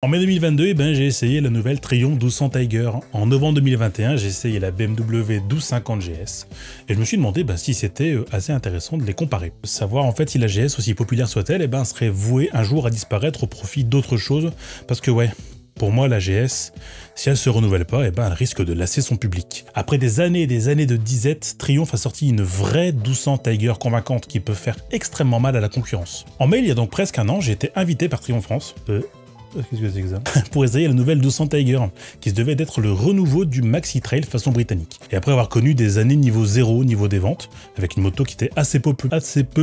En mai 2022, j'ai essayé la nouvelle Triumph 1200 Tiger. En novembre 2021, j'ai essayé la BMW 1250 GS. Et je me suis demandé si c'était assez intéressant de les comparer. Savoir en fait si la GS, aussi populaire soit-elle, serait vouée un jour à disparaître au profit d'autres choses. Parce que pour moi, la GS, si elle se renouvelle pas, elle risque de lasser son public. Après des années et des années de disette, Triumph a sorti une vraie 1200 Tiger convaincante qui peut faire extrêmement mal à la concurrence. En mai, il y a donc presque un an, j'ai été invité par Triumph France. Qu'est-ce que c'est que ça pour essayer la nouvelle 1200 Tiger, qui se devait d'être le renouveau du Maxi Trail façon britannique. Et après avoir connu des années niveau 0 au niveau des ventes, avec une moto qui était assez peu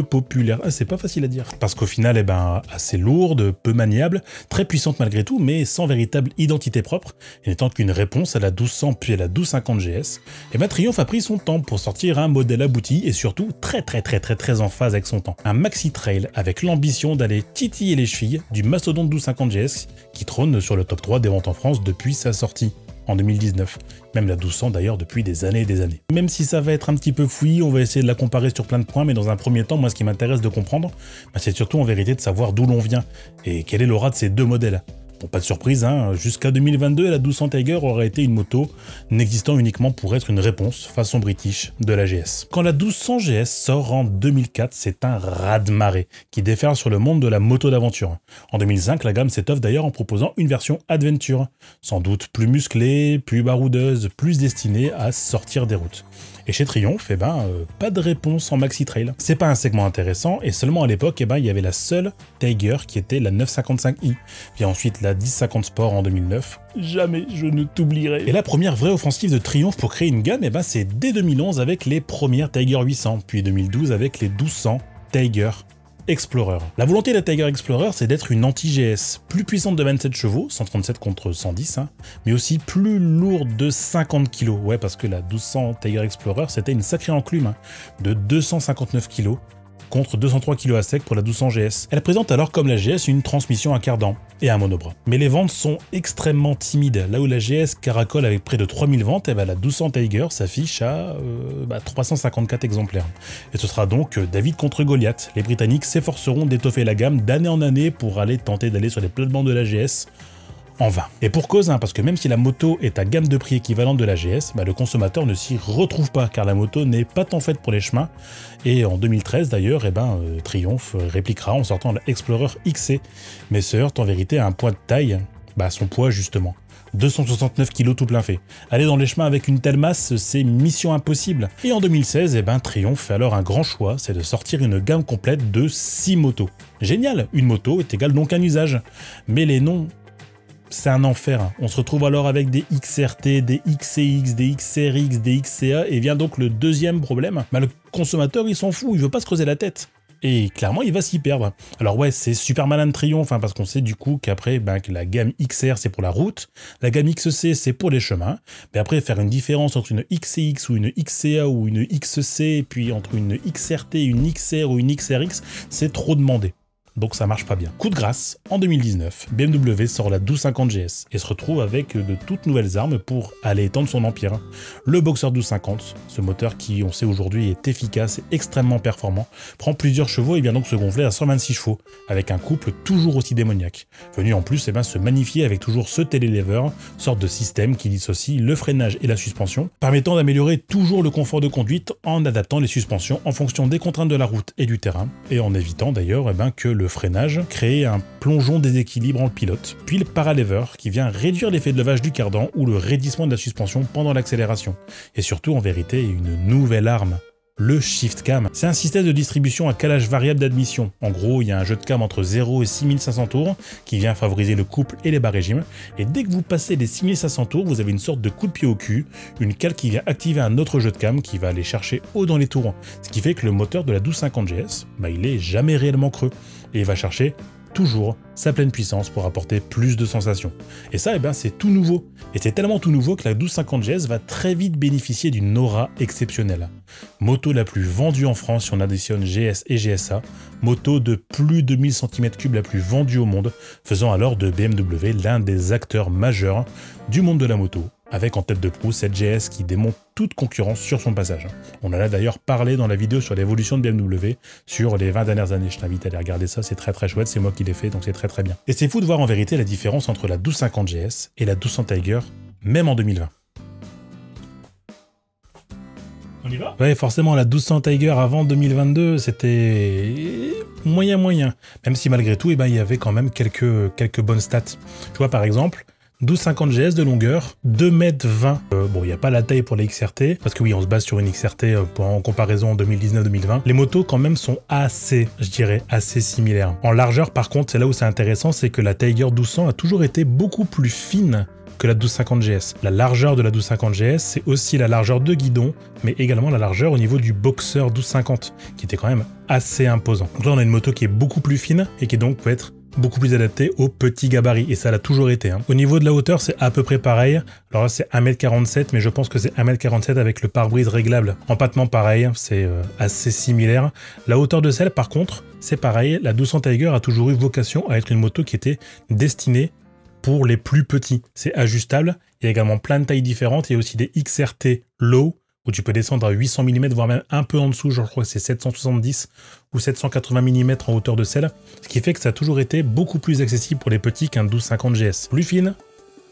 populaire, c'est pas facile à dire, parce qu'au final, assez lourde, peu maniable, très puissante malgré tout, mais sans véritable identité propre, et n'étant qu'une réponse à la 1200 puis à la 1250 GS, Triumph a pris son temps pour sortir un modèle abouti et surtout très en phase avec son temps. Un Maxi Trail avec l'ambition d'aller titiller les chevilles du mastodonte 1250 GS qui trône sur le top 3 des ventes en France depuis sa sortie en 2019. Même la 1200 d'ailleurs depuis des années et des années. Même si ça va être un petit peu fouillis, on va essayer de la comparer sur plein de points, mais dans un premier temps, moi ce qui m'intéresse de comprendre, c'est surtout en vérité de savoir d'où l'on vient et quelle est l'aura de ces deux modèles. Bon, pas de surprise, jusqu'à 2022, la 1200 Tiger aurait été une moto n'existant uniquement pour être une réponse façon british de la GS. Quand la 1200 GS sort en 2004, c'est un raz-de-marée qui déferle sur le monde de la moto d'aventure. En 2005, la gamme s'étoffe d'ailleurs en proposant une version Adventure, sans doute plus musclée, plus baroudeuse, plus destinée à sortir des routes. Et chez Triumph, pas de réponse en Maxi Trail. C'est pas un segment intéressant, et seulement à l'époque, il y avait la seule Tiger qui était la 955i, puis ensuite la 1050 Sport en 2009. Jamais je ne t'oublierai. Et la première vraie offensive de Triumph pour créer une gamme, c'est dès 2011 avec les premières Tiger 800, puis 2012 avec les 1200 Tiger Explorer. La volonté de la Tiger Explorer, c'est d'être une anti-GS, plus puissante de 27 chevaux, 137 contre 110, mais aussi plus lourde de 50 kg. Ouais, parce que la 1200 Tiger Explorer, c'était une sacrée enclume, de 259 kg, contre 203 kg à sec pour la 1200 GS. Elle présente alors comme la GS une transmission à cardan et un monobras. Mais les ventes sont extrêmement timides. Là où la GS caracole avec près de 3000 ventes, la 1200 Tiger s'affiche à 354 exemplaires. Et ce sera donc David contre Goliath. Les Britanniques s'efforceront d'étoffer la gamme d'année en année pour tenter d'aller sur les plates-bandes de la GS. En vain. Et pour cause, parce que même si la moto est à gamme de prix équivalente de la GS, le consommateur ne s'y retrouve pas, car la moto n'est pas tant faite pour les chemins. Et en 2013 d'ailleurs, Triumph répliquera en sortant la Explorer XC, mais se heurte en vérité à un poids de taille, son poids justement. 269 kg tout plein fait. Aller dans les chemins avec une telle masse, c'est mission impossible. Et en 2016, Triumph fait alors un grand choix, c'est de sortir une gamme complète de 6 motos. Génial, une moto est égale donc un usage. Mais les noms, c'est un enfer. On se retrouve alors avec des XRT, des XCX, des XRX, des XCA, et vient donc le deuxième problème. Le consommateur, il s'en fout, il veut pas se creuser la tête. Et clairement, il va s'y perdre. Alors c'est super malin de Triumph, parce qu'on sait du coup qu'après, que la gamme XR, c'est pour la route, la gamme XC, c'est pour les chemins, mais après, faire une différence entre une XCX ou une XCA ou une XC, et puis entre une XRT, une XR ou une XRX, c'est trop demandé. Donc ça marche pas bien. Coup de grâce, en 2019, BMW sort la 1250 GS et se retrouve avec de toutes nouvelles armes pour aller étendre son empire. Le Boxer 1250, ce moteur qui, on sait aujourd'hui, est efficace et extrêmement performant, prend plusieurs chevaux et vient donc se gonfler à 126 chevaux, avec un couple toujours aussi démoniaque. Venu en plus se magnifier avec toujours ce télélever, sorte de système qui dissocie le freinage et la suspension, permettant d'améliorer toujours le confort de conduite en adaptant les suspensions en fonction des contraintes de la route et du terrain, et en évitant d'ailleurs que le freinage crée un plongeon déséquilibrant le pilote, puis le paralever qui vient réduire l'effet de levage du cardan ou le raidissement de la suspension pendant l'accélération. Et surtout en vérité une nouvelle arme, le Shift Cam. C'est un système de distribution à calage variable d'admission. En gros, il y a un jeu de cam entre 0 et 6500 tours qui vient favoriser le couple et les bas régimes. Et dès que vous passez les 6500 tours, vous avez une sorte de coup de pied au cul, une cale qui vient activer un autre jeu de cam qui va aller chercher haut dans les tours. Ce qui fait que le moteur de la 1250 GS, il est jamais réellement creux. Et il va chercher toujours sa pleine puissance pour apporter plus de sensations. Et ça, c'est tout nouveau. Et c'est tellement tout nouveau que la 1250 GS va très vite bénéficier d'une aura exceptionnelle. Moto la plus vendue en France si on additionne GS et GSA, moto de plus de 1000 cm3 la plus vendue au monde, faisant alors de BMW l'un des acteurs majeurs du monde de la moto avec en tête de proue cette GS qui démonte toute concurrence sur son passage. On en a d'ailleurs parlé dans la vidéo sur l'évolution de BMW sur les 20 dernières années. Je t'invite à aller regarder ça, c'est très très chouette, c'est moi qui l'ai fait, donc c'est très très bien. Et c'est fou de voir en vérité la différence entre la 1250 GS et la 1200 Tiger, même en 2020. On y va? Ouais, forcément, la 1200 Tiger avant 2022, c'était moyen. Même si malgré tout, eh ben, il y avait quand même quelques bonnes stats. Tu vois, par exemple, 1250 GS de longueur, 2,20 m. Bon, il n'y a pas la taille pour les XRT, parce que oui, on se base sur une XRT en comparaison en 2019-2020. Les motos, quand même, sont assez, je dirais, assez similaires. En largeur, par contre, c'est là où c'est intéressant, c'est que la Tiger 1200 a toujours été beaucoup plus fine que la 1250 GS. La largeur de la 1250 GS, c'est aussi la largeur de guidon, mais également la largeur au niveau du Boxer 1250, qui était quand même assez imposant. Donc là, on a une moto qui est beaucoup plus fine et qui donc peut être beaucoup plus adaptée aux petits gabarits, et ça l'a toujours été. Au niveau de la hauteur, c'est à peu près pareil. Alors là, c'est 1,47 m, mais je pense que c'est 1,47 m avec le pare-brise réglable. Empattement pareil, c'est assez similaire. La hauteur de selle, par contre, c'est pareil. La 1200 Tiger a toujours eu vocation à être une moto qui était destinée pour les plus petits. C'est ajustable, il y a également plein de tailles différentes, il y a aussi des XRT low, où tu peux descendre à 800 mm, voire même un peu en dessous, je crois que c'est 770 ou 780 mm en hauteur de selle, ce qui fait que ça a toujours été beaucoup plus accessible pour les petits qu'un 1250 GS. Plus fine,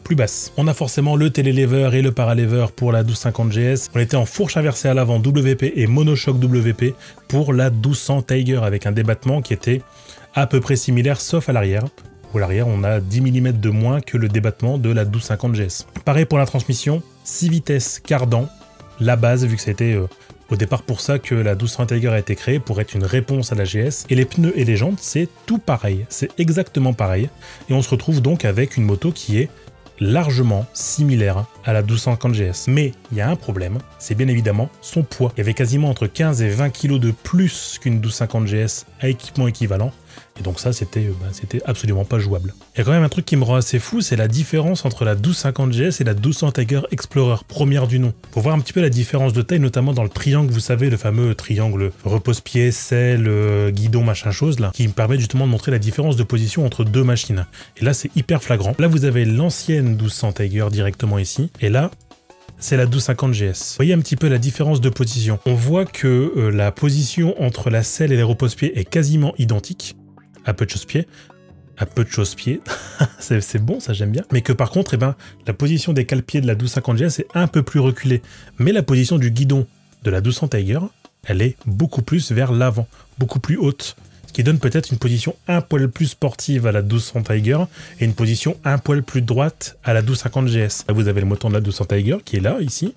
plus basse. On a forcément le télélever et le paralever pour la 1250 GS. On était en fourche inversée à l'avant WP et monochoc WP pour la 1200 Tiger, avec un débattement qui était à peu près similaire, sauf à l'arrière. À l'arrière, on a 10 mm de moins que le débattement de la 1250 GS. Pareil pour la transmission, 6 vitesses cardan, la base, vu que ça a été au départ pour ça que la 1200 Tiger a été créée, pour être une réponse à la GS. Et les pneus et les jantes, c'est tout pareil, c'est exactement pareil. Et on se retrouve donc avec une moto qui est largement similaire à la 1250 GS. Mais il y a un problème, c'est bien évidemment son poids. Il y avait quasiment entre 15 et 20 kg de plus qu'une 1250 GS à équipement équivalent. Et donc ça, c'était absolument pas jouable. Il y a quand même un truc qui me rend assez fou, c'est la différence entre la 1250 GS et la 1200 Tiger Explorer, première du nom. Pour voir un petit peu la différence de taille, notamment dans le triangle, vous savez, le fameux triangle repose-pied, selle, guidon, machin chose, là, qui me permet justement de montrer la différence de position entre deux machines. Et là, c'est hyper flagrant. Là, vous avez l'ancienne 1200 Tiger directement ici, et là, c'est la 1250 GS. Vous voyez un petit peu la différence de position. On voit que la position entre la selle et les repose-pieds est quasiment identique, à peu de chausse-pied, c'est bon, ça j'aime bien, mais que par contre, eh ben, la position des cale-pieds de la 1250 GS est un peu plus reculée, mais la position du guidon de la 1200 Tiger, elle est beaucoup plus vers l'avant, beaucoup plus haute, ce qui donne peut-être une position un poil plus sportive à la 1200 Tiger et une position un poil plus droite à la 1250 GS. Là, vous avez le moteur de la 1200 Tiger qui est là, ici,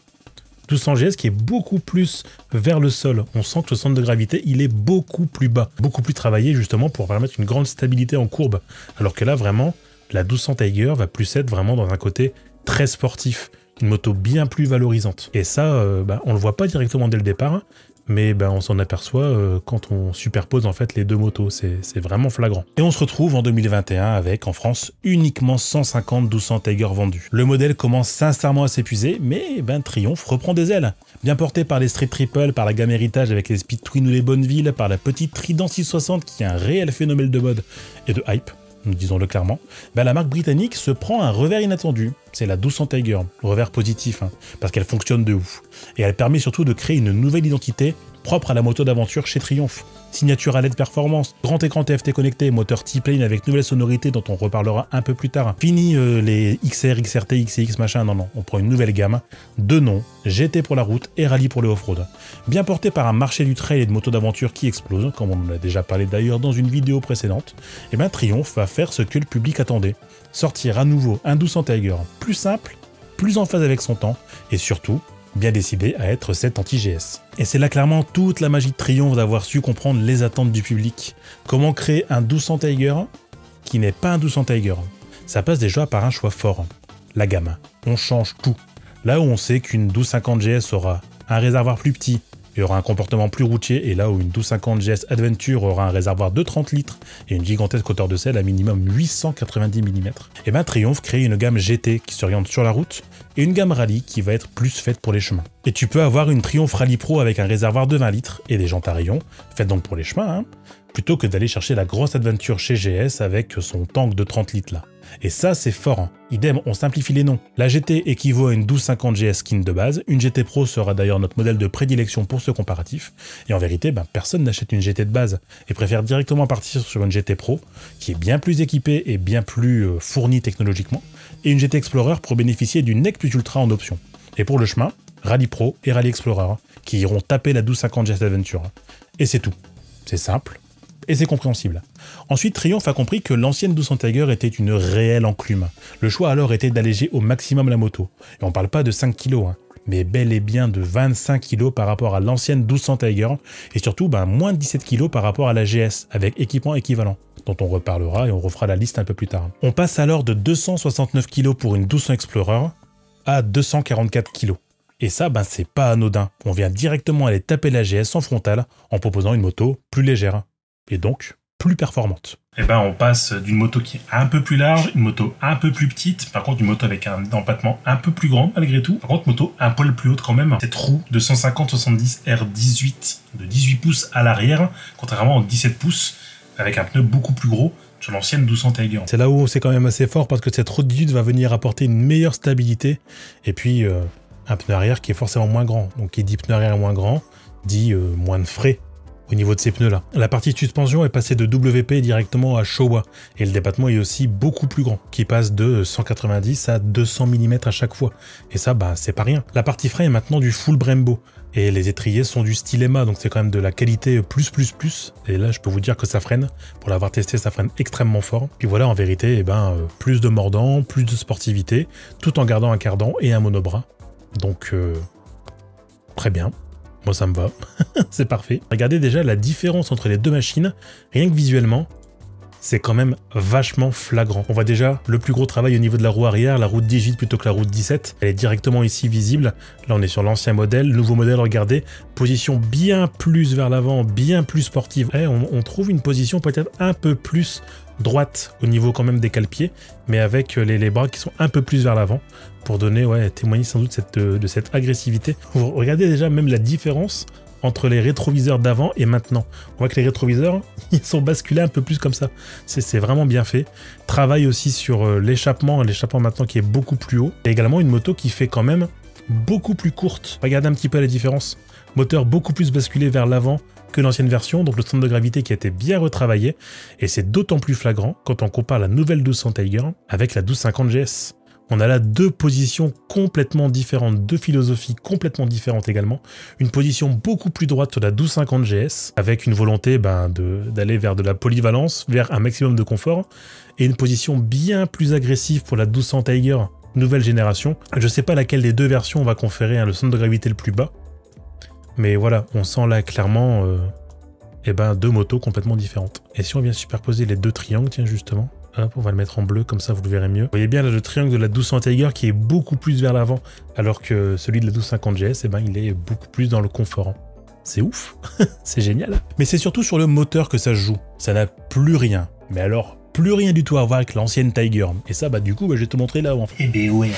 1200 GS qui est beaucoup plus vers le sol. On sent que le centre de gravité, il est beaucoup plus bas, beaucoup plus travaillé justement pour permettre une grande stabilité en courbe. Alors que là, vraiment, la 1200 Tiger va plus être vraiment dans un côté très sportif, une moto bien plus valorisante. Et ça, on le voit pas directement dès le départ, mais on s'en aperçoit quand on superpose en fait les deux motos, c'est vraiment flagrant. Et on se retrouve en 2021 avec, en France, uniquement 150 1200 Tiger vendus. Le modèle commence sincèrement à s'épuiser, mais Triumph reprend des ailes. Bien porté par les Street Triple, par la gamme Héritage avec les Speed Twin ou les Bonneville, par la petite Trident 660 qui est un réel phénomène de mode et de hype, disons-le clairement, la marque britannique se prend un revers inattendu. C'est la 1200 Tiger, le revers positif, parce qu'elle fonctionne de ouf. Et elle permet surtout de créer une nouvelle identité propre à la moto d'aventure chez Triumph. Signature à LED performance, grand écran TFT connecté, moteur T-Plane avec nouvelle sonorité dont on reparlera un peu plus tard. Fini les XR, XRT, XCX machin, non, on prend une nouvelle gamme, deux noms, GT pour la route et Rallye pour le off-road. Bien porté par un marché du trail et de motos d'aventure qui explose, comme on en a déjà parlé d'ailleurs dans une vidéo précédente, et Triumph va faire ce que le public attendait. Sortir à nouveau un 1200 Tiger plus simple, plus en phase avec son temps, et surtout, bien décidé à être cette anti-GS. Et c'est là clairement toute la magie de Triumph d'avoir su comprendre les attentes du public. Comment créer un 1200 Tiger qui n'est pas un 1200 Tiger. Ça passe déjà par un choix fort, la gamme. On change tout. Là où on sait qu'une 1250 GS aura un réservoir plus petit, et aura un comportement plus routier, et là où une 1250 GS Adventure aura un réservoir de 30 litres et une gigantesque hauteur de selle à minimum 890 mm, et Triumph crée une gamme GT qui s'oriente sur la route et une gamme Rallye qui va être plus faite pour les chemins. Et tu peux avoir une Triumph Rallye Pro avec un réservoir de 20 litres et des jantes à rayons, faites donc pour les chemins, plutôt que d'aller chercher la grosse Adventure chez GS avec son tank de 30 litres là. Et ça, c'est fort. Hein. Idem, on simplifie les noms. La GT équivaut à une 1250 GS skin de base. Une GT Pro sera d'ailleurs notre modèle de prédilection pour ce comparatif. Et en vérité, personne n'achète une GT de base et préfère directement partir sur une GT Pro, qui est bien plus équipée et bien plus fournie technologiquement, et une GT Explorer pour bénéficier du NEC plus Ultra en option. Et pour le chemin, Rally Pro et Rally Explorer, qui iront taper la 1250 GS Adventure. Et c'est tout. C'est simple. Et c'est compréhensible. Ensuite, Triumph a compris que l'ancienne 1200 Tiger était une réelle enclume. Le choix alors était d'alléger au maximum la moto. Et on parle pas de 5 kg, mais bel et bien de 25 kg par rapport à l'ancienne 1200 Tiger, et surtout moins de 17 kg par rapport à la GS, avec équipement équivalent, dont on reparlera et on refera la liste un peu plus tard. On passe alors de 269 kg pour une 1200 Explorer à 244 kg. Et ça, c'est pas anodin. On vient directement aller taper la GS en frontale en proposant une moto plus légère. Et donc plus performante. Et on passe d'une moto qui est un peu plus large, une moto un peu plus petite, par contre une moto avec un empattement un peu plus grand malgré tout, par contre moto un poil plus haute quand même. Cette roue de 150-70 R18 de 18 pouces à l'arrière, contrairement aux 17 pouces, avec un pneu beaucoup plus gros sur l'ancienne 1200 Tiger. C'est là où c'est quand même assez fort parce que cette roue de 18 va venir apporter une meilleure stabilité, et puis un pneu arrière qui est forcément moins grand. Donc qui dit pneu arrière moins grand, dit moins de frais au niveau de ces pneus-là. La partie de suspension est passée de WP directement à Showa, et le débattement est aussi beaucoup plus grand, qui passe de 190 à 200 mm à chaque fois. Et ça, c'est pas rien. La partie frein est maintenant du full Brembo, et les étriers sont du style EMA, donc c'est quand même de la qualité plus. Et là, je peux vous dire que ça freine. Pour l'avoir testé, ça freine extrêmement fort. Puis voilà, en vérité, plus de mordant, plus de sportivité, tout en gardant un cardan et un monobras. Donc, très bien. Moi, ça me va. C'est parfait. Regardez déjà la différence entre les deux machines. Rien que visuellement, c'est quand même vachement flagrant. On voit déjà le plus gros travail au niveau de la roue arrière, la roue 18 plutôt que la roue 17. Elle est directement ici visible. Là, on est sur l'ancien modèle. Le nouveau modèle, regardez, position bien plus vers l'avant, bien plus sportive. On trouve une position peut-être un peu plus droite au niveau quand même des cale-pieds, mais avec les bras qui sont un peu plus vers l'avant pour donner, témoigner sans doute de cette agressivité. Vous regardez déjà même la différence entre les rétroviseurs d'avant et maintenant. On voit que les rétroviseurs, ils sont basculés un peu plus comme ça. C'est vraiment bien fait. Travail aussi sur l'échappement maintenant qui est beaucoup plus haut. Et également une moto qui fait quand même beaucoup plus courte. Regardez un petit peu la différence. Moteur beaucoup plus basculé vers l'avant que l'ancienne version, donc le centre de gravité qui a été bien retravaillé, et c'est d'autant plus flagrant quand on compare la nouvelle 1200 Tiger avec la 1250 GS. On a là deux positions complètement différentes, deux philosophies complètement différentes également. Une position beaucoup plus droite sur la 1250 GS, avec une volonté d'aller vers de la polyvalence, vers un maximum de confort, et une position bien plus agressive pour la 1200 Tiger nouvelle génération. Je ne sais pas laquelle des deux versions on va conférer le centre de gravité le plus bas, mais voilà, on sent là clairement deux motos complètement différentes. Et si on vient superposer les deux triangles, tiens justement, hop, on va le mettre en bleu, comme ça vous le verrez mieux. Vous voyez bien là, le triangle de la 1200 Tiger qui est beaucoup plus vers l'avant, alors que celui de la 1250 GS, il est beaucoup plus dans le confort. C'est ouf, c'est génial. Mais c'est surtout sur le moteur que ça se joue. Ça n'a plus rien. Mais alors, plus rien du tout à voir avec l'ancienne Tiger. Et ça, du coup, je vais te montrer là où en fait. Et ouais,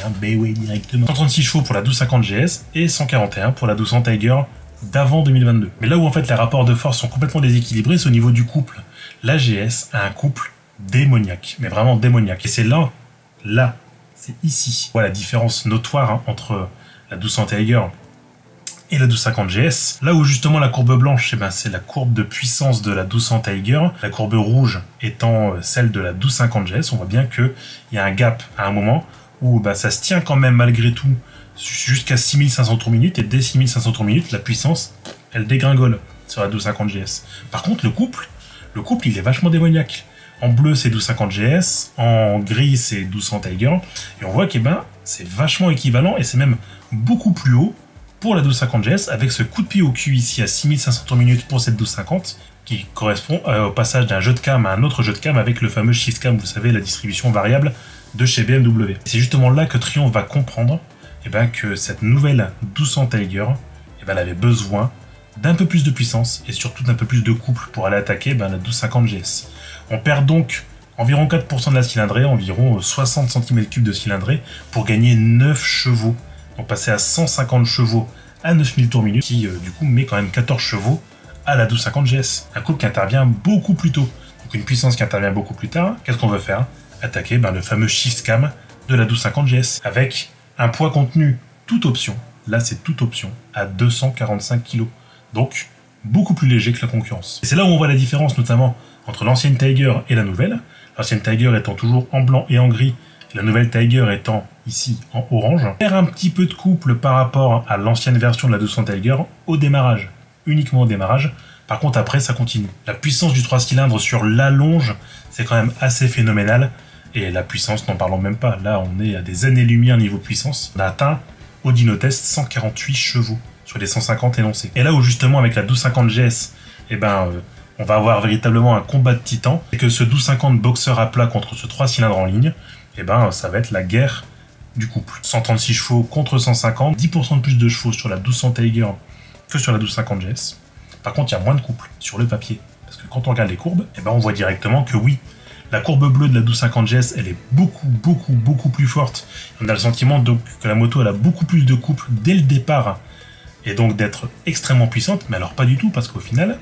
directement. 136 chevaux pour la 1250 GS et 141 pour la 1200 Tiger d'avant 2022. Mais là où en fait les rapports de force sont complètement déséquilibrés, c'est au niveau du couple. La GS a un couple démoniaque, mais vraiment démoniaque. Et c'est là, c'est ici. Voilà la différence notoire entre la 1200 Tiger et la 1250 GS. Là où justement la courbe blanche, c'est la courbe de puissance de la 1200 Tiger, la courbe rouge étant celle de la 1250 GS. On voit bien qu'il y a un gap à un moment où ça se tient quand même malgré tout jusqu'à 6500 tours minute, et dès 6500 tours minute, la puissance, elle dégringole sur la 1250 GS. Par contre, le couple, il est vachement démoniaque. En bleu, c'est 1250 GS, en gris, c'est 1200 Tiger, et on voit que c'est vachement équivalent, et c'est même beaucoup plus haut pour la 1250 GS, avec ce coup de pied au cul ici à 6500 tours minute pour cette 1250, qui correspond au passage d'un jeu de cam à un autre jeu de cam avec le fameux shift cam, vous savez, la distribution variable de chez BMW. C'est justement là que Triumph va comprendre que cette nouvelle 1200 Tiger, elle avait besoin d'un peu plus de puissance et surtout d'un peu plus de couple pour aller attaquer la 1250 GS. On perd donc environ 4% de la cylindrée, environ 60 cm3 de cylindrée pour gagner 9 chevaux. Donc passer à 150 chevaux à 9000 tours minute, qui du coup met quand même 14 chevaux à la 1250 GS. Un couple qui intervient beaucoup plus tôt, donc une puissance qui intervient beaucoup plus tard. Qu'est-ce qu'on veut faire? attaquer le fameux Shift Cam de la 1250 GS, avec un poids contenu toute option, là c'est toute option, à 245 kg. Donc, beaucoup plus léger que la concurrence. Et c'est là où on voit la différence, notamment, entre l'ancienne Tiger et la nouvelle. L'ancienne Tiger étant toujours en blanc et en gris, la nouvelle Tiger étant ici en orange. Faire un petit peu de couple par rapport à l'ancienne version de la 200 Tiger au démarrage, uniquement au démarrage. Par contre, après, ça continue. La puissance du 3 cylindres sur l'allonge, c'est quand même assez phénoménal. Et la puissance, n'en parlons même pas. Là, on est à des années-lumière niveau puissance. On a atteint, au Dynotest, 148 chevaux sur les 150 énoncés. Et là où, justement, avec la 1250 GS, on va avoir véritablement un combat de titans, et que ce 1250 boxeur à plat contre ce 3 cylindres en ligne, ça va être la guerre du couple. 136 chevaux contre 150, 10% de plus de chevaux sur la 1200 Tiger que sur la 1250 GS. Par contre, il y a moins de couple sur le papier. Parce que quand on regarde les courbes, on voit directement que oui, la courbe bleue de la 1250 GS, elle est beaucoup plus forte. On a le sentiment donc que la moto, elle a beaucoup plus de couple dès le départ, et donc d'être extrêmement puissante, mais alors pas du tout, parce qu'au final,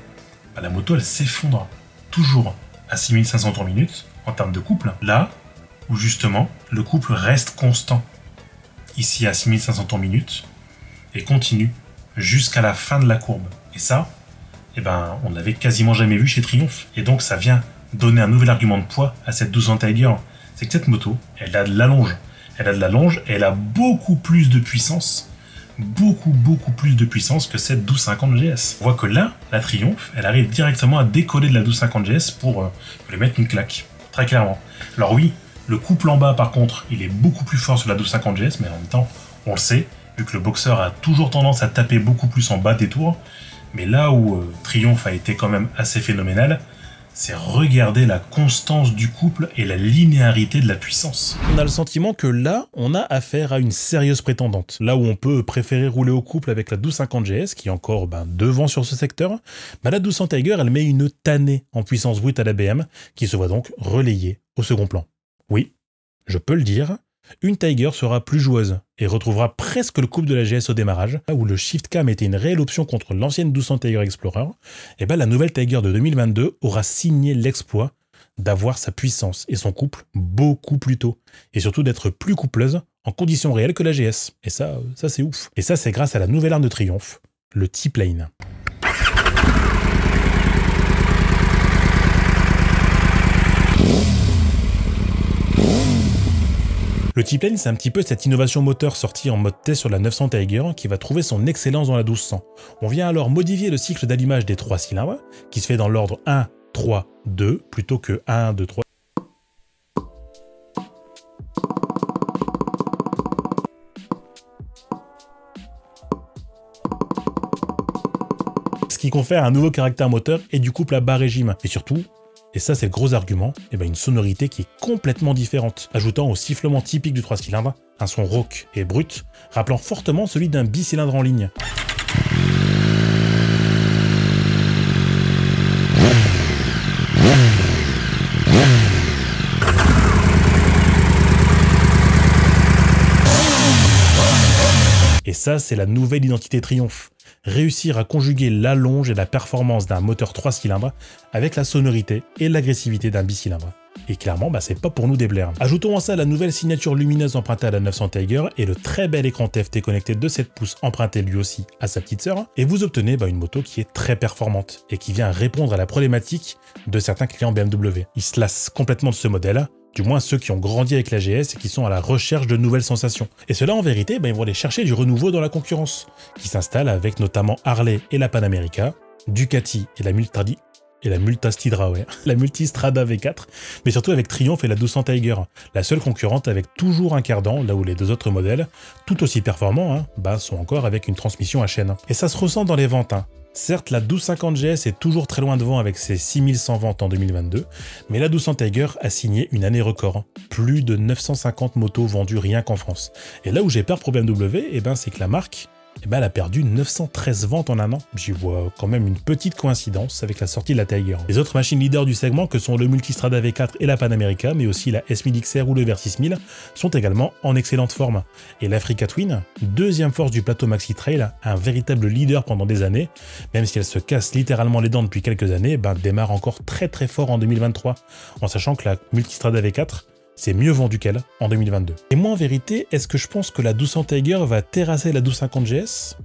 la moto, elle s'effondre toujours à 6500 tours minute en termes de couple. Là où justement, le couple reste constant, ici à 6500 tours minute, et continue jusqu'à la fin de la courbe. Et ça, on ne l'avait quasiment jamais vu chez Triumph. Et donc ça vient donner un nouvel argument de poids à cette 1200 Tiger. C'est que cette moto, elle a de l'allonge. Elle a de l'allonge et elle a beaucoup plus de puissance. Beaucoup plus de puissance que cette 1250 GS. On voit que là, la Triumph, elle arrive directement à décoller de la 1250 GS pour lui mettre une claque. Très clairement. Alors oui, le couple en bas par contre, il est beaucoup plus fort sur la 1250 GS, mais en même temps, on le sait, vu que le boxeur a toujours tendance à taper beaucoup plus en bas des tours. Mais là où Triumph a été quand même assez phénoménal, c'est regarder la constance du couple et la linéarité de la puissance. On a le sentiment que là, on a affaire à une sérieuse prétendante. Là où on peut préférer rouler au couple avec la 1250 GS, qui est encore devant sur ce secteur, la 1200 Tiger, elle met une tannée en puissance brute à la BM, qui se voit donc relayée au second plan. Oui, je peux le dire, une Tiger sera plus joueuse et retrouvera presque le couple de la GS au démarrage, là où le Shift Cam était une réelle option contre l'ancienne 1200 Tiger Explorer, la nouvelle Tiger de 2022 aura signé l'exploit d'avoir sa puissance et son couple beaucoup plus tôt, et surtout d'être plus coupleuse en conditions réelles que la GS. Et ça c'est ouf. Et ça c'est grâce à la nouvelle arme de Triumph, le T-Plane. Le T-Plane, c'est un petit peu cette innovation moteur sortie en mode test sur la 900 Tiger qui va trouver son excellence dans la 1200. On vient alors modifier le cycle d'allumage des 3 cylindres, qui se fait dans l'ordre 1, 3, 2, plutôt que 1, 2, 3. Ce qui confère un nouveau caractère moteur et du couple à bas régime. Et surtout, et ça c'est le gros argument, une sonorité qui est complètement différente, ajoutant au sifflement typique du 3 cylindres un son rauque et brut, rappelant fortement celui d'un bicylindre en ligne. Et ça c'est la nouvelle identité Triumph. Réussir à conjuguer l'allonge et la performance d'un moteur 3 cylindres avec la sonorité et l'agressivité d'un bicylindre. Et clairement, c'est pas pour nous déplaire. Ajoutons à ça la nouvelle signature lumineuse empruntée à la 900 Tiger et le très bel écran TFT connecté de 7 pouces emprunté lui aussi à sa petite sœur, et vous obtenez une moto qui est très performante et qui vient répondre à la problématique de certains clients BMW. Ils se lassent complètement de ce modèle, du moins ceux qui ont grandi avec la GS et qui sont à la recherche de nouvelles sensations. Et ceux-là, en vérité, ils vont aller chercher du renouveau dans la concurrence, qui s'installe avec notamment Harley et la Pan America, Ducati et la Multistrada V4, mais surtout avec Triumph et la 1200 Tiger, la seule concurrente avec toujours un cardan, là où les deux autres modèles, tout aussi performants, sont encore avec une transmission à chaîne. Et ça se ressent dans les ventes. Certes, la 1250 GS est toujours très loin devant avec ses 6100 ventes en 2022, mais la 1200 Tiger a signé une année record. Plus de 950 motos vendues rien qu'en France. Et là où j'ai peur pour BMW, c'est que la marque, elle a perdu 913 ventes en un an. J'y vois quand même une petite coïncidence avec la sortie de la Tiger. Les autres machines leaders du segment, que sont le Multistrada V4 et la Pan America, mais aussi la S1000 XR ou le Versys 1000, sont également en excellente forme. Et l'Africa Twin, deuxième force du plateau Maxi Trail, un véritable leader pendant des années, même si elle se casse littéralement les dents depuis quelques années, démarre encore très fort en 2023, en sachant que la Multistrada V4 c'est mieux vendu qu'elle en 2022. Et moi en vérité, est-ce que je pense que la 1200 Tiger va terrasser la 1250 GS?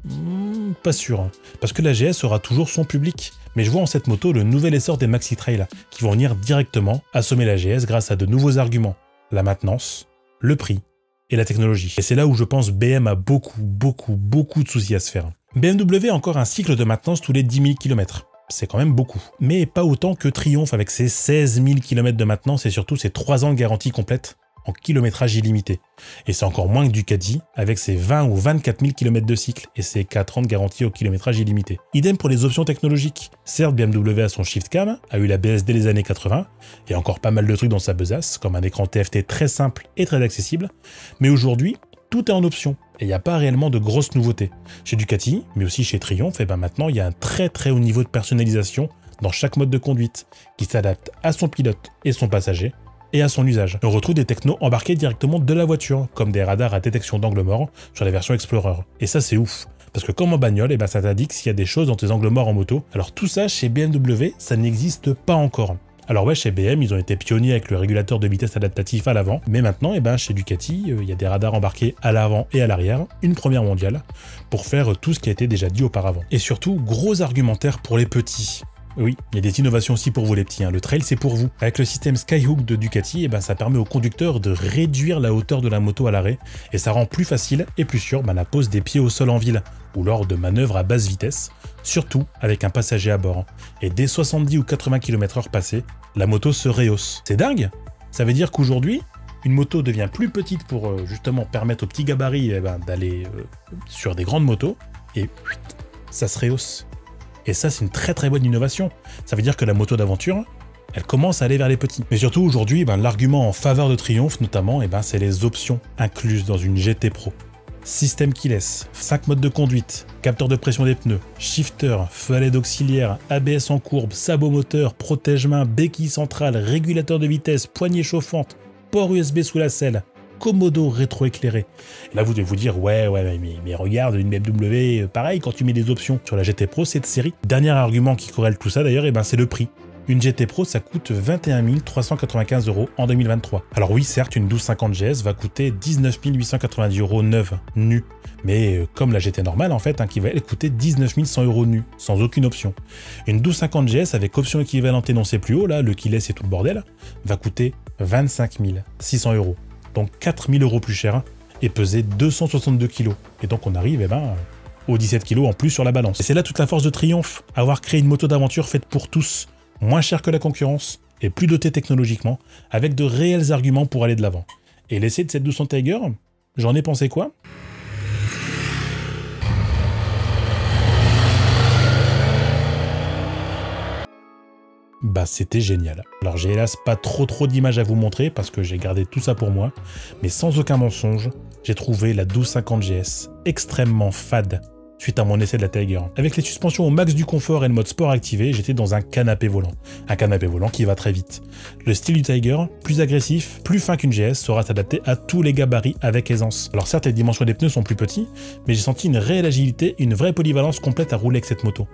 Pas sûr, hein. Parce que la GS aura toujours son public. Mais je vois en cette moto le nouvel essor des maxi trail qui vont venir directement assommer la GS grâce à de nouveaux arguments, la maintenance, le prix et la technologie. Et c'est là où je pense BM a beaucoup de soucis à se faire. BMW a encore un cycle de maintenance tous les 10 000 km. C'est quand même beaucoup. Mais pas autant que Triumph avec ses 16 000 km de maintenance et surtout ses 3 ans de garantie complète en kilométrage illimité. Et c'est encore moins que Ducati avec ses 20 ou 24 000 km de cycle et ses 4 ans de garantie au kilométrage illimité. Idem pour les options technologiques. Certes, BMW a son Shift Cam, a eu la BS dès les années 80, et encore pas mal de trucs dans sa besace, comme un écran TFT très simple et très accessible, mais aujourd'hui, tout est en option, et il n'y a pas réellement de grosses nouveautés. Chez Ducati, mais aussi chez Triumph, et maintenant il y a un très haut niveau de personnalisation dans chaque mode de conduite, qui s'adapte à son pilote et son passager, et à son usage. On retrouve des technos embarqués directement de la voiture, comme des radars à détection d'angle mort sur la version Explorer. Et ça c'est ouf, parce que comme en bagnole, ça t'indique s'il y a des choses dans tes angles morts en moto. Alors tout ça, chez BMW, ça n'existe pas encore. Alors ouais, chez BM, ils ont été pionniers avec le régulateur de vitesse adaptatif à l'avant, mais maintenant, chez Ducati, il y a des radars embarqués à l'avant et à l'arrière, une première mondiale, pour faire tout ce qui a été déjà dit auparavant. Et surtout, gros argumentaire pour les petits. Oui, il y a des innovations aussi pour vous les petits, hein. Le trail c'est pour vous. Avec le système Skyhook de Ducati, ça permet au conducteur de réduire la hauteur de la moto à l'arrêt, et ça rend plus facile et plus sûr la pose des pieds au sol en ville, ou lors de manœuvres à basse vitesse, surtout avec un passager à bord. Et dès 70 ou 80 km/h passés, la moto se rehausse. C'est dingue! Ça veut dire qu'aujourd'hui, une moto devient plus petite pour justement permettre aux petits gabarits d'aller sur des grandes motos, et ça se rehausse. Et ça, c'est une très bonne innovation. Ça veut dire que la moto d'aventure, elle commence à aller vers les petits. Mais surtout, aujourd'hui, l'argument en faveur de Triumph, notamment, c'est les options incluses dans une GT Pro. Système keyless, 5 modes de conduite, capteur de pression des pneus, shifter, feu à LED auxiliaire, ABS en courbe, sabot moteur, protège-main, béquille centrale, régulateur de vitesse, poignée chauffante, port USB sous la selle, commodo rétroéclairé. Et là, vous devez vous dire, ouais, mais regarde, une BMW, pareil, quand tu mets des options sur la GT Pro, c'est de série. Dernier argument qui corrèle tout ça, d'ailleurs, c'est le prix. Une GT Pro, ça coûte 21 395 € en 2023. Alors oui, certes, une 1250 GS va coûter 19 890 € neuve, nue. Mais comme la GT normale, qui va elle coûter 19 100 € nue, sans aucune option. Une 1250 GS avec option équivalente énoncée plus haut, là, le keyless et tout le bordel, va coûter 25 600 €. Donc 4 000 € plus cher, et peser 262 kg. Et donc on arrive aux 17 kg en plus sur la balance. Et c'est là toute la force de Triumph, avoir créé une moto d'aventure faite pour tous, moins chère que la concurrence, et plus dotée technologiquement, avec de réels arguments pour aller de l'avant. Et l'essai de cette 1200 Tiger, j'en ai pensé quoi? C'était génial. Alors j'ai hélas pas trop d'images à vous montrer parce que j'ai gardé tout ça pour moi, mais sans aucun mensonge, j'ai trouvé la 1250 GS extrêmement fade suite à mon essai de la Tiger. Avec les suspensions au max du confort et le mode sport activé, j'étais dans un canapé volant. Un canapé volant qui va très vite. Le style du Tiger, plus agressif, plus fin qu'une GS, saura s'adapter à tous les gabarits avec aisance. Alors certes, les dimensions des pneus sont plus petits, mais j'ai senti une réelle agilité, une vraie polyvalence complète à rouler avec cette moto.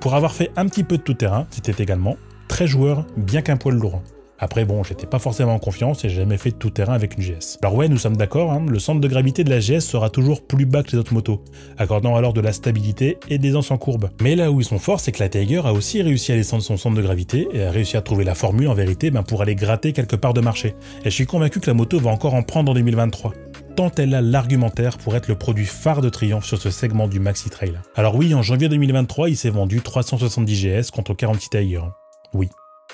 Pour avoir fait un petit peu de tout-terrain, c'était également très joueur, bien qu'un poil lourd. Après bon, j'étais pas forcément en confiance et j'ai jamais fait de tout-terrain avec une GS. Alors ouais, nous sommes d'accord, le centre de gravité de la GS sera toujours plus bas que les autres motos, accordant alors de la stabilité et de l'aisance en courbe. Mais là où ils sont forts, c'est que la Tiger a aussi réussi à descendre son centre de gravité et a réussi à trouver la formule en vérité pour aller gratter quelque part de marché. Et je suis convaincu que la moto va encore en prendre en 2023. Tant elle a l'argumentaire pour être le produit phare de Triumph sur ce segment du maxi trail. Alors oui, en janvier 2023, il s'est vendu 370 GS contre 46 Tiger. Oui.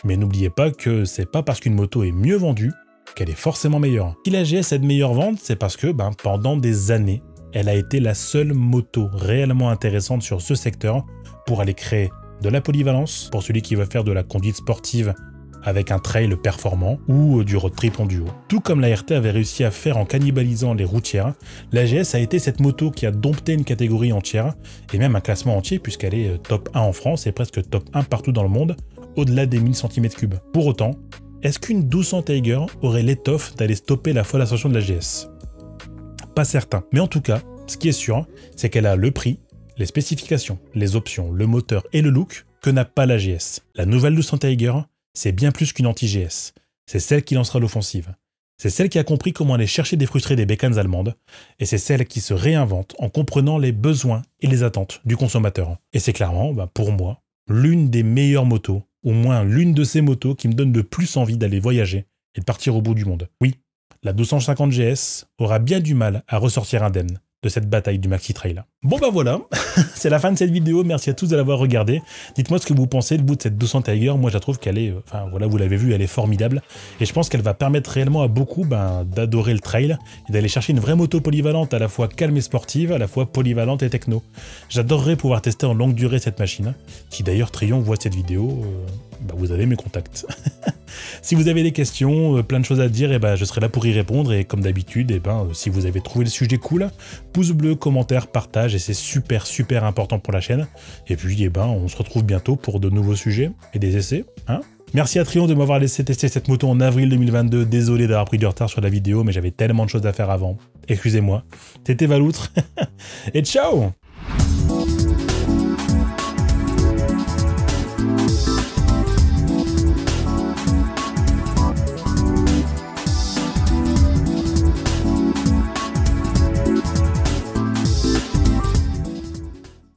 Mais n'oubliez pas que c'est pas parce qu'une moto est mieux vendue qu'elle est forcément meilleure. Si la GS a de meilleures ventes, c'est parce que pendant des années, elle a été la seule moto réellement intéressante sur ce secteur pour aller créer de la polyvalence pour celui qui veut faire de la conduite sportive avec un trail performant ou du road trip en duo. Tout comme la RT avait réussi à faire en cannibalisant les routières, la GS a été cette moto qui a dompté une catégorie entière et même un classement entier puisqu'elle est top 1 en France et presque top 1 partout dans le monde, au-delà des 1000 cm3. Pour autant, est-ce qu'une 1200 Tiger aurait l'étoffe d'aller stopper la folle ascension de la GS? Pas certain. Mais en tout cas, ce qui est sûr, c'est qu'elle a le prix, les spécifications, les options, le moteur et le look que n'a pas la GS. La nouvelle 1200 Tiger, c'est bien plus qu'une anti-GS. C'est celle qui lancera l'offensive. C'est celle qui a compris comment aller chercher des frustrés des bécanes allemandes, et c'est celle qui se réinvente en comprenant les besoins et les attentes du consommateur. Et c'est clairement, pour moi, l'une des meilleures motos, au moins l'une de ces motos qui me donne le plus envie d'aller voyager et de partir au bout du monde. Oui, la 250 GS aura bien du mal à ressortir indemne de cette bataille du Maxi Trail. Bon voilà, c'est la fin de cette vidéo, merci à tous de l'avoir regardé. Dites-moi ce que vous pensez de bout de cette 200 Tiger, moi je la trouve qu'elle est, voilà, vous l'avez vu, elle est formidable, et je pense qu'elle va permettre réellement à beaucoup d'adorer le trail, et d'aller chercher une vraie moto polyvalente, à la fois calme et sportive, à la fois polyvalente et techno. J'adorerais pouvoir tester en longue durée cette machine, si d'ailleurs Trion voit cette vidéo, vous avez mes contacts. Si vous avez des questions, plein de choses à dire, je serai là pour y répondre, et comme d'habitude, si vous avez trouvé le sujet cool, pouce bleu, commentaire, partage, et c'est super important pour la chaîne. Et puis on se retrouve bientôt pour de nouveaux sujets et des essais. Merci à Trion de m'avoir laissé tester cette moto en avril 2022, désolé d'avoir pris du retard sur la vidéo, mais j'avais tellement de choses à faire avant. Excusez-moi. C'était Valoutre, et ciao!